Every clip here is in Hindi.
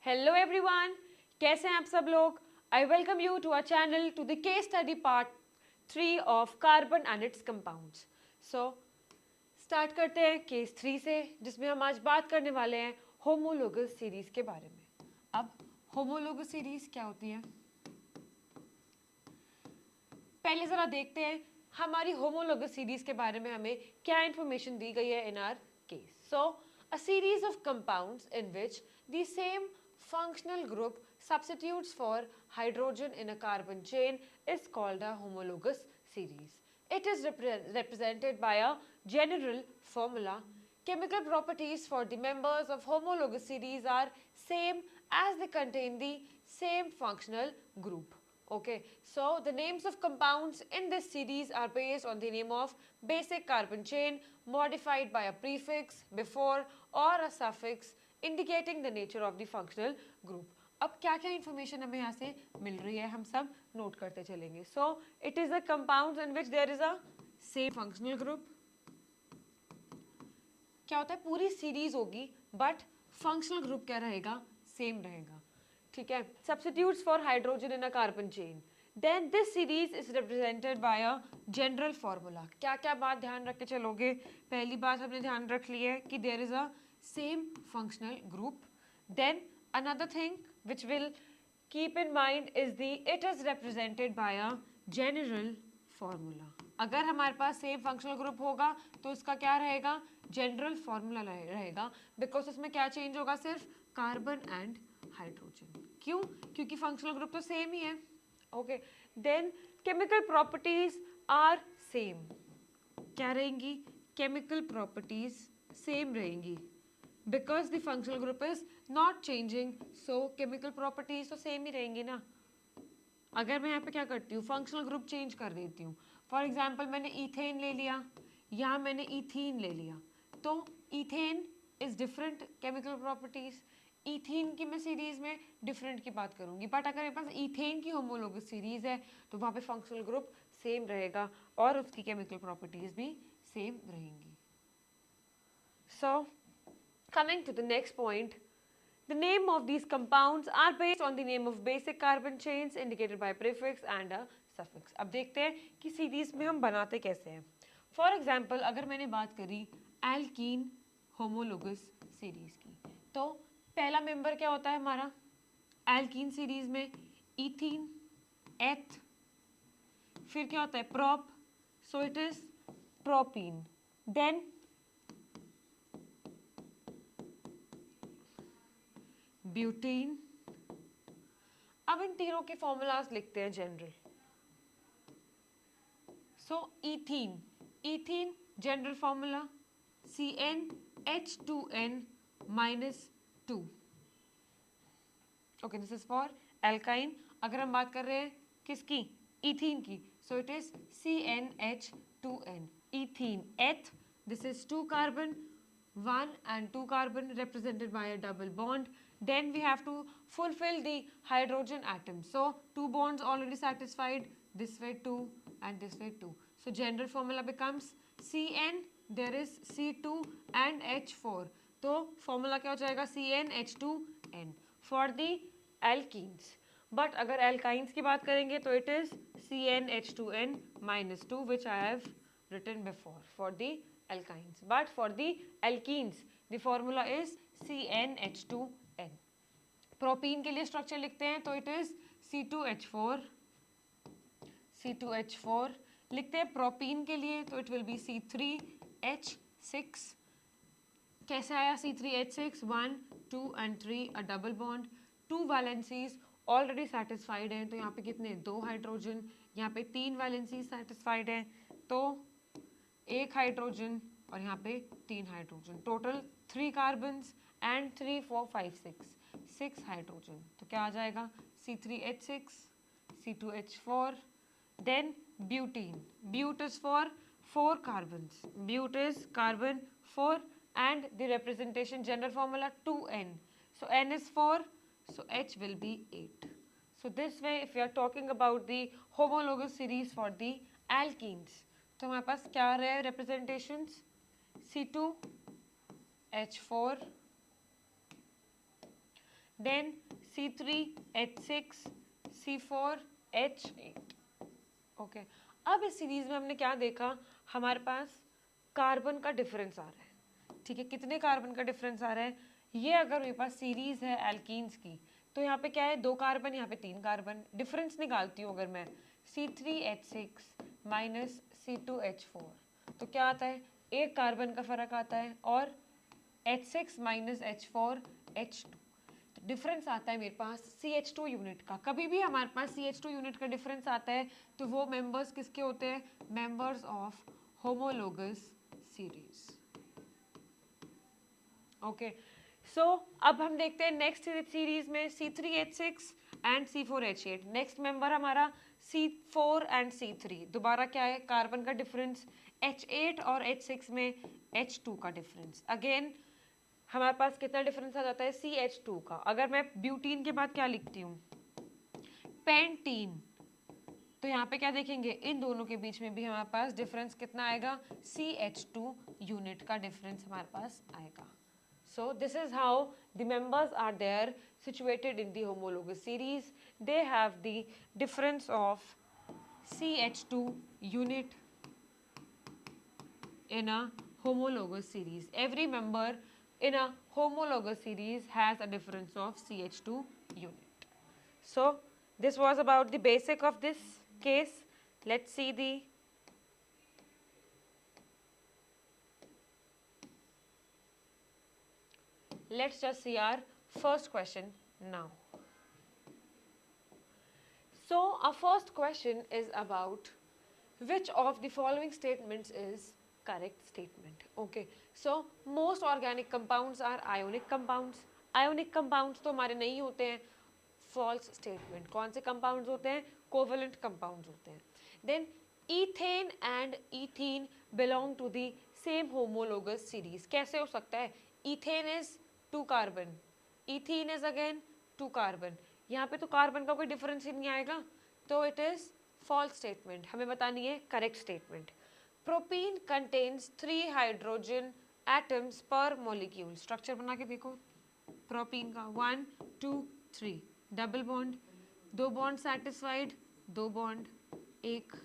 हेलो एवरीवन, कैसे हैं आप सब लोग। I welcome you to our channel to the case study part 3 of carbon and its compounds. So start करते हैं केस 3 से, जिसमें हम आज बात करने वाले हैं होमोलोगस सीरीज के बारे में। अब होमोलोगस सीरीज क्या होती है, पहले जरा देखते हैं हमारी होमोलोगस सीरीज के बारे में हमें क्या इंफॉर्मेशन दी गई है इन are case. So a series of compounds in which the same functional group substitutes for hydrogen in a carbon chain is called a homologous series. It is represented by a general formula. Chemical properties for the members of homologous series are same as they contain the same functional group. Okay, so the names of compounds in this series are based on the name of basic carbon chain modified by a prefix before or a suffix indicating the nature of the functional group. अब क्या क्या इंफॉर्मेशन हमें यहाँ से मिल रही है हम सब नोट करते चलेंगे. So it is a compounds in which there is a same functional group. क्या होता है, पूरी सीरीज होगी बट फंक्शनल ग्रुप क्या रहेगा, सेम रहेगा. ठीक है. Substitutes for hydrogen in a carbon chain. Then this series is represented by a general formula. क्या क्या बात ध्यान रख के चलोगे. पहली बात हमने ध्यान रख ली है कि there is a same functional group. Then another thing which will keep in mind is the it is represented by a general formula. अगर हमारे पास सेम फंक्शनल ग्रुप होगा तो इसका क्या रहेगा, जनरल फॉर्मूला रहेगा, बिकॉज इसमें क्या चेंज होगा, सिर्फ कार्बन एंड हाइड्रोजन. क्यों? क्योंकि फंक्शनल ग्रुप तो सेम ही है. Okay. Then chemical properties are same. क्या रहेंगी, केमिकल प्रॉपर्टीज सेम रहेंगी because the functional group is not changing. So chemical properties तो सेम ही रहेंगी ना. अगर मैं यहाँ पे क्या करती हूँ, फंक्शनल ग्रुप चेंज कर देती हूँ. फॉर एग्जाम्पल मैंने इथेन ले लिया, यहाँ मैंने इथीन ले लिया, तो ethane is different chemical properties. Ethene की मैं सीरीज में डिफरेंट की बात करूंगी, बट अगर मेरे पास इथेन की होमोलोगस सीरीज है तो वहाँ पे फंक्शनल ग्रुप सेम रहेगा और उसकी केमिकल प्रॉपर्टीज भी सेम रहेंगी. सो coming to the next point, the name of these compounds are based on the name of basic carbon chains indicated by prefix and a suffix. अब देखते हैं कि सीरीज में हम बनाते कैसे हैं. फॉर एग्जाम्पल अगर मैंने बात करी एल्कीन होमोलोगस सीरीज की, तो पहला मेंबर क्या होता है हमारा एल्कीन सीरीज में, इथीन, एथ, फिर क्या होता है prop, so it is propene. Then butene. अब इन तीनों के फॉर्मूलाज लिखते हैं general. So ethene, ethene general formula CnH2n -2. Okay, this is for alkyne. अगर हम बात कर रहे हैं किसकी, इथीन की, so it is CnH2n. Ethene eth, this is 2 carbon, 1 and 2 carbon represented by a double bond. Then we have to fulfill the hydrogen atom. So 2 bonds already satisfied, this way 2 and this way 2. So general formula becomes Cn, there is C2 and H4. तो formula क्या हो जाएगा, CnH2n for the alkenes. But अगर alkynes की बात करेंगे तो it is CnH2n -2 which I have written before for the alkynes. But for the alkenes the formula is CnH2n. Propene के लिए स्ट्रक्चर लिखते हैं तो इट इज C2H4. C2H4 लिखते हैं प्रोपीन के लिए तो इट विल बी C3H6. कैसे आया C3H6, 1 2 and 3 a double bond, 2 valencies already satisfied हैं, तो यहाँ पे कितने, 2 हाइड्रोजन, यहाँ पे 3 वैलेंसीज सेटिस्फाइड हैं, तो 1 हाइड्रोजन और यहाँ पे 3 hydrogen, total 3 carbons and 3 4 5 6 hydrogen. तो क्या आ जाएगा, C3H6, C2H4. Then butene, but is for 4 carbons, but is carbon 4 and the representation general formula 2n. So n is 4, so H will be 8. So this way if we are talking about the homologous series for the alkenes, तो हमारे पास क्या रहे representations, C2H4, then C3H6 C4H8। Okay, अब इस सीरीज में हमने क्या देखा, हमारे पास कार्बन का डिफरेंस आ रहा है। ठीक है, कितने कार्बन का डिफरेंस आ रहा है, ये अगर मेरे पास सीरीज है एल्कीन्स की, तो यहाँ पे क्या है, 2 कार्बन, यहाँ पे 3 कार्बन। डिफरेंस निकालती हूँ अगर मैं, C3H6 माइनस C2H4, तो क्या आता है, 1 कार्बन का फर्क आता है, और H6 माइनस H4 H2, तो डिफरेंस आता है मेरे पास CH2 यूनिट का। कभी भी हमारे पास CH2 यूनिट का डिफरेंस आता है तो वो मेंबर्स किसके होते हैं, members of homologous series. Okay, so अब हम देखते हैं नेक्स्ट सीरीज में C3H6 and C4H8। Next member हमारा C4 एंड C3, दोबारा क्या है, कार्बन का डिफरेंस, H8 और H6 में H2 का डिफरेंस। अगेन हमारे पास कितना डिफरेंस आ जाता है, CH2 का। अगर मैं ब्यूटीन के बाद क्या लिखती हूँ, पेंटीन, तो यहाँ पे क्या देखेंगे, इन दोनों के बीच में भी हमारे पास डिफरेंस कितना आएगा, CH2 यूनिट का डिफरेंस हमारे पास आएगा। So this is how the members are there situated in the homologous series. They have the difference of CH2 unit in a homologous series. Every member in a homologous series has a difference of CH2 unit. So this was about the basic of this case. Let's see the let's just see our first question now. So our first question is about which of the following statements is correct statement. Okay, so most organic compounds are ionic compounds. Ionic compounds तो हमारे नहीं होते हैं, false statement. कौन से compounds होते हैं, covalent compounds होते हैं. Then ethane and ethene belong to the same homologous series. कैसे हो सकता है, ethane is 2 carbon, ethene is again 2 carbon, यहाँ पे तो कार्बन का कोई डिफरेंस ही नहीं आएगा, तो इट इज फॉल्स स्टेटमेंट। हमें बतानी है correct statement. Propene contains 3 hydrogen atoms per molecule. Structure बना के देखो प्रोपीन का, 1 2 3, double bond, 2 bond satisfied, 2 bond, 1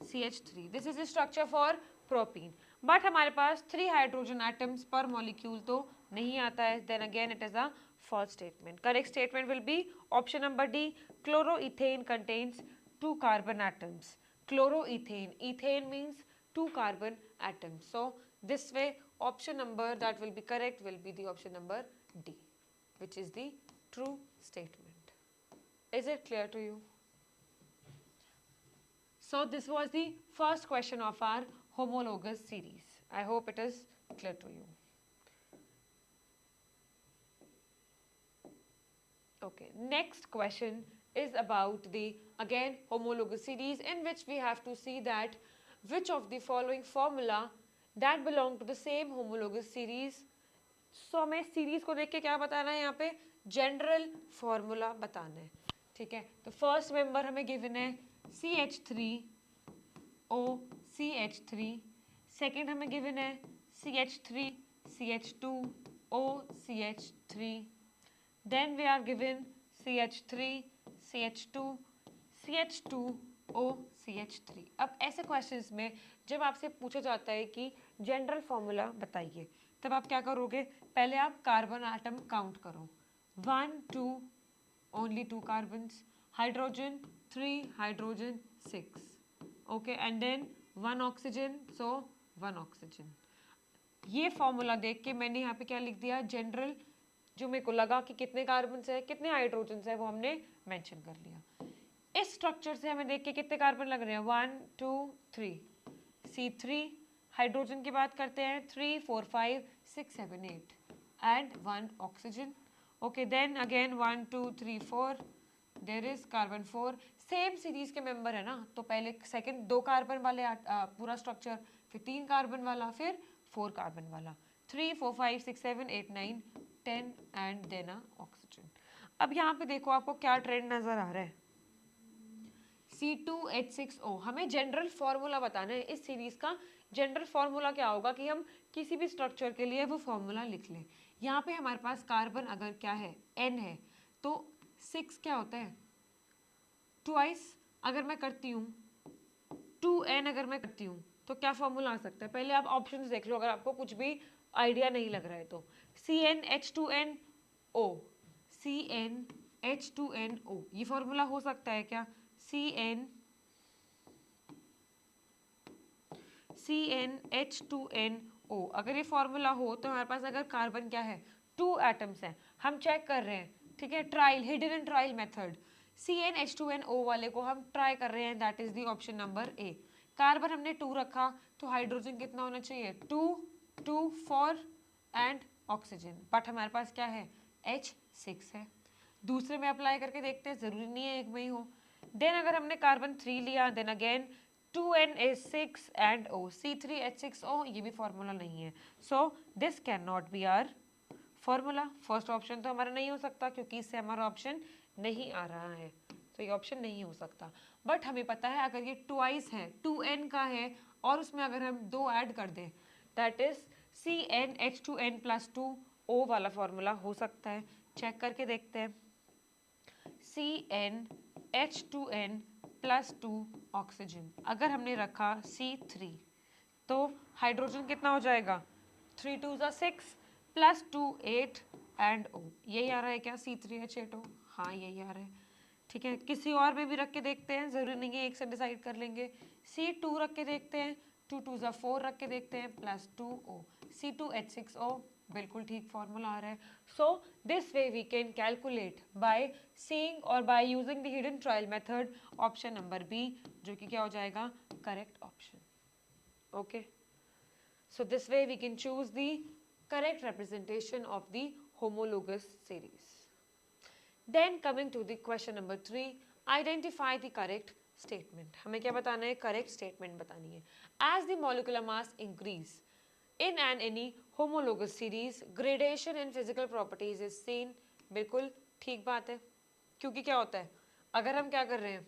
CH3। This is the structure for propene. But हमारे पास 3 हाइड्रोजन एटम्स पर मॉलिक्यूल तो नहीं आता है, then again it is a false statement. Correct statement will be option number D. Chloroethane contains 2 carbon atoms. Chloroethane, ethane means 2 carbon atoms. So this way option number that will be correct will be the option number D, which is the true statement. Is it clear to you? So this was the first question of our homologous series. I hope it is clear to you. Okay, next question is about the again homologous series, in which we have to see that which of the following formula that belong to the same homologous series. So हमें सीरीज को देख के क्या बताना है, यहाँ पे जनरल फॉर्मूला बताना है। ठीक है, तो फर्स्ट मेंबर हमें गिवन है CH3O CH3, सेकेंड हमें गिवन है CH3 CH2O CH3, then we are given CH3 CH2 CH2O CH3। अब ऐसे क्वेश्चंस में जब आपसे पूछा जाता है कि जनरल फॉर्मूला बताइए, तब आप क्या करोगे, पहले आप कार्बन एटम काउंट करो, 1 2 only 2 carbons, hydrogen 3 hydrogen 6, okay, and then 1 oxygen, so 1 oxygen. ये फॉर्मूला देख के मैंने यहाँ पे क्या लिख दिया, जनरल, जो मेरे को लगा कि कितने कार्बन है कितने हाइड्रोजन है वो हमने मेंशन कर लिया। इस स्ट्रक्चर से हमें देख के कितने कार्बन लग रहे हैं, 1 2 3, C3, हाइड्रोजन की बात करते हैं 3 4 5 6 7 8 and 1 oxygen. Okay, then again 1 2 3 4, there is carbon 4। Same series के मेंबर है ना, तो पहले सेकंड 2 कार्बन वाले पूरा स्ट्रक्चर, फिर 3 कार्बन वाला, फिर 4 कार्बन वाला, 3 4 5 6 7 8 9 10 एंड देन ऑक्सीजन। अब यहाँ पे देखो आपको क्या ट्रेंड नजर आ रहा है, C2H6O। हमें जनरल फॉर्मूला बताना है इस सीरीज का। जनरल फॉर्मूला क्या होगा कि हम किसी भी स्ट्रक्चर के लिए वो फॉर्मूला लिख लें। यहाँ पे हमारे पास कार्बन अगर क्या है, N है, तो 6 क्या होता है, ट्वाइस अगर मैं करती हूँ 2n अगर मैं करती हूँ तो क्या फॉर्मूला आ सकता है, पहले आप ऑप्शंस देख लो अगर आपको कुछ भी आइडिया नहीं लग रहा है तो। CnH2nO, CnH2nO ये फॉर्मूला हो सकता है क्या, CnH2nO अगर ये फॉर्मूला हो तो हमारे पास अगर कार्बन क्या है 2 एटम्स हैं, हम चेक कर रहे हैं, ठीक है, trial, hidden and trial method, CnH2nO वाले को हम ट्राई कर रहे हैं, that is the option number A. Carbon हमने 2 रखा तो हाइड्रोजन कितना होना चाहिए 2, 2 4 एंड ऑक्सीजन, बट हमारे पास क्या है H6 है। दूसरे में अप्लाई करके देखते हैं, जरूरी नहीं है एक में ही हो। देन अगर हमने कार्बन 3 लिया, then again 2n6 and O, C3H6O ये भी फॉर्मूला नहीं है, so this can not be our formula. First option तो हमारा नहीं हो सकता क्योंकि इससे हमारा ऑप्शन नहीं आ रहा है, तो ये ऑप्शन नहीं हो सकता। बट हमें पता है अगर ये ट्वाइस है 2n का है और उसमें अगर हम 2 ऐड कर दें दैट इज CnH2n+2O वाला फॉर्मूला हो सकता है, चेक करके देखते हैं। CnH2n+2 ऑक्सीजन, अगर हमने रखा C3 तो हाइड्रोजन कितना हो जाएगा 3 2 6 प्लस 2 8 एंड O, यही आ रहा है क्या C3H8O, हाँ यही आ रहा है, ठीक है। किसी और में भी रख के देखते हैं, जरूरी नहीं है एक से डिसाइड कर लेंगे। C2 रख के देखते हैं, 2 2 4 रख के देखते हैं प्लस 2O, C2H6O बिल्कुल ठीक फॉर्मूला आ रहा है। So this way we can calculate by seeing और by using the hidden trial method, option number B जो कि क्या हो जाएगा correct option. Okay, so this way we can choose the correct representation of the homologous series. Then coming to the question number 3, identify the correct statement. हमें क्या बताना है, correct statement बतानी है। As the molecular mass increase in an any homologous series, gradation in physical properties is seen. बिल्कुल ठीक बात है, क्योंकि क्या होता है अगर हम क्या कर रहे हैं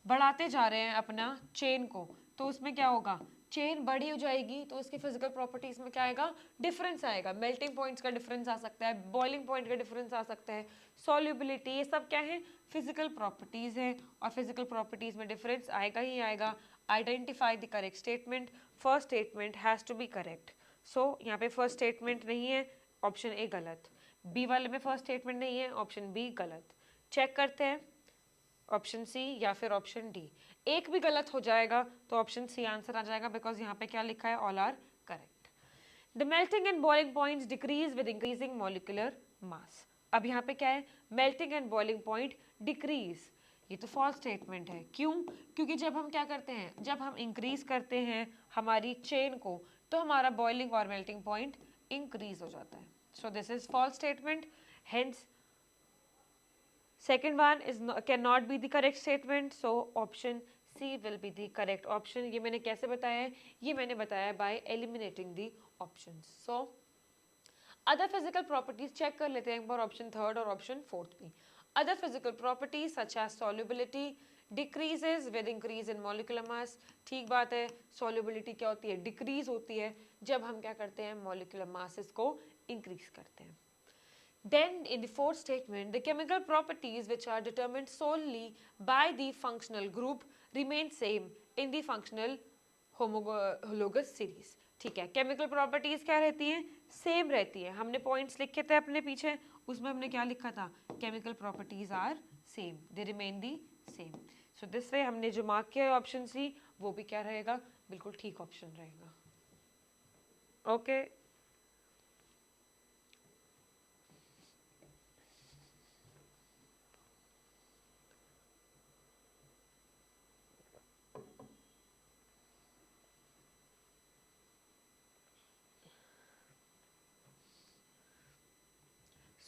बढ़ाते जा रहे हैं अपना चेन को, तो उसमें क्या होगा चेन बड़ी हो जाएगी तो उसकी फिजिकल प्रॉपर्टीज में क्या आएगा डिफरेंस आएगा, मेल्टिंग पॉइंट्स का डिफरेंस आ सकता है, बॉइलिंग पॉइंट का डिफरेंस आ सकता है, सॉल्युबिलिटी, ये सब क्या है फिजिकल प्रॉपर्टीज है और फिजिकल प्रॉपर्टीज में डिफरेंस आएगा ही आएगा। Identify the correct statement, first statement has to be correct. So यहाँ पे फर्स्ट स्टेटमेंट नहीं है, ऑप्शन ए गलत, बी वाले में फर्स्ट स्टेटमेंट नहीं है, ऑप्शन बी गलत। चेक करते हैं ऑप्शन सी या फिर ऑप्शन डी, एक भी गलत हो जाएगा तो ऑप्शन सी आंसर आ जाएगा, बिकॉज यहाँ पे क्या लिखा है all are correct. The melting and boiling points decrease with increasing molecular mass. अब यहाँ पे क्या है melting and boiling point decrease, ये तो फॉल्स स्टेटमेंट है। क्यों, क्योंकि जब हम क्या करते हैं जब हम इंक्रीज करते हैं हमारी चेन को तो हमारा बॉइलिंग और मेल्टिंग पॉइंट इंक्रीज हो जाता है, so this is false statement, hence second one is cannot be the correct statement, so option C will be the correct option। ये मैंने कैसे बताया है, ये मैंने बताया by eliminating the options। so other physical properties चेक कर लेते हैं एक बार ऑप्शन थर्ड और ऑप्शन फोर्थ भी। other physical properties such as solubility decreases with increase in molecular mass, ठीक बात है, solubility क्या होती है डिक्रीज होती है जब हम क्या करते हैं molecular masses को इंक्रीज करते हैं। Then in the fourth statement, the chemical properties which are determined solely by the functional group remain same in the functional homologous series। ठीक है, केमिकल प्रॉपर्टीज क्या रहती हैं सेम रहती है, हमने पॉइंट्स लिखे थे अपने पीछे उसमें हमने क्या लिखा था chemical properties are same, they remain the same. So this way हमने जो मार्क किया ऑप्शन सी वो भी क्या रहेगा बिल्कुल ठीक ऑप्शन रहेगा। Okay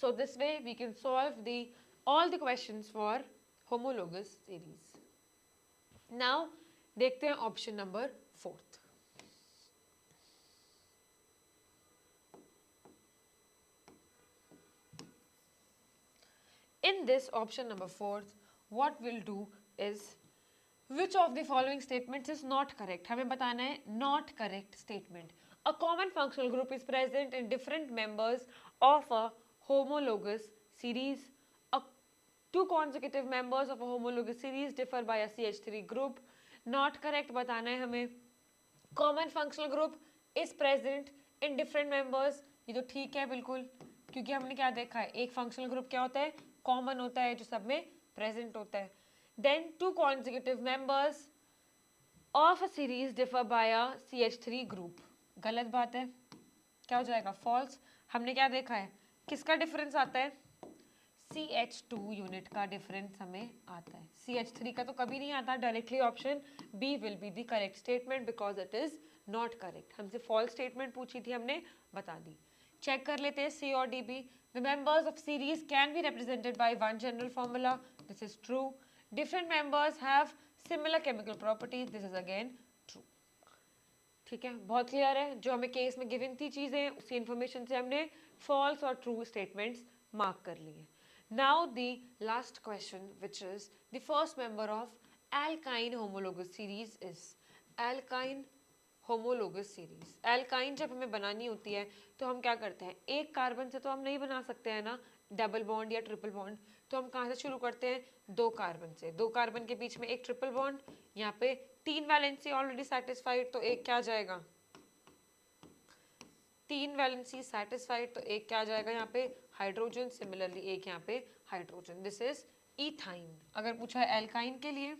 So this way we can solve all the questions for homologous series. Now देखते हैं option number 4th। In this option number 4th, what we'll do is which of the following statements is not correct, हमें बताना है not correct statement। A common functional group is present in different members of a homologous series। Two consecutive members of a homologous series differ by a CH3 group. Not correct बताना है हमें. Common functional group is present in different members. ये तो ठीक है बिल्कुल, क्योंकि हमने क्या देखा है, एक फंक्शनल ग्रुप क्या होता है, कॉमन होता है, जो सब में प्रेजेंट होता है. Then two consecutive members of a series differ by a CH3 group. गलत बात है, क्या हो जाएगा, फॉल्स. हमने क्या देखा है, किसका डिफरेंस आता है, CH2 यूनिट का डिफरेंस हमें आता है. CH3 का तो कभी नहीं आता. Directly option B will be the correct statement because it is not correct. हमसे फॉल्स स्टेटमेंट पूछी थी, हमने बता दी. चेक कर लेते हैं C और D भी. The members of series can be represented by one general formula. This is true. Different members have similar chemical properties. This is again true. ठीक है, बहुत क्लियर है. जो हमें केस में गिवन थी चीजें, उसी इंफॉर्मेशन से हमने फॉल्स और ट्रू स्टेटमेंट्स मार्क कर लिए. Now the last question, which is the first member of alkyne homologous series is alkyne homologous series. alkyne जब हमें बनानी होती है तो हम क्या करते हैं, एक कार्बन से तो हम नहीं बना सकते हैं ना डबल बॉन्ड या ट्रिपल बॉन्ड. तो हम कहाँ से शुरू करते हैं, दो कार्बन से. दो कार्बन के बीच में एक ट्रिपल बॉन्ड, यहाँ पे तीन वैलेंसी ऑलरेडी सेटिस्फाइड, तो एक क्या आ जाएगा, तीन वैलेंसी सेटिस्फाइड, तो एक क्या आ जाएगा यहाँ पे, हाइड्रोजन. सिमिलरली एक यहाँ पे हाइड्रोजन. This is ethyne. अगर पूछा है एल्काइन के लिए,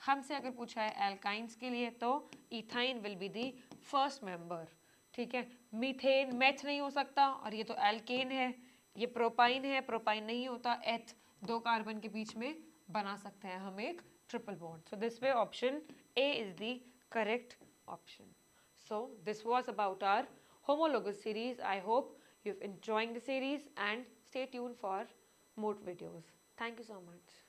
हमसे अगर पूछा है एल्काइंस के लिए, तो ethyne will be the first member. ठीक है, मीथेन मैथ नहीं हो सकता, और ये तो एल्केन है. ये प्रोपाइन है, प्रोपाइन नहीं होता. एथ, दो कार्बन के बीच में बना सकते हैं हम एक triple bond. So this way option A is the correct option. So this was about our homologous series. I hope you've enjoying the series and stay tuned for more videos. Thank you so much.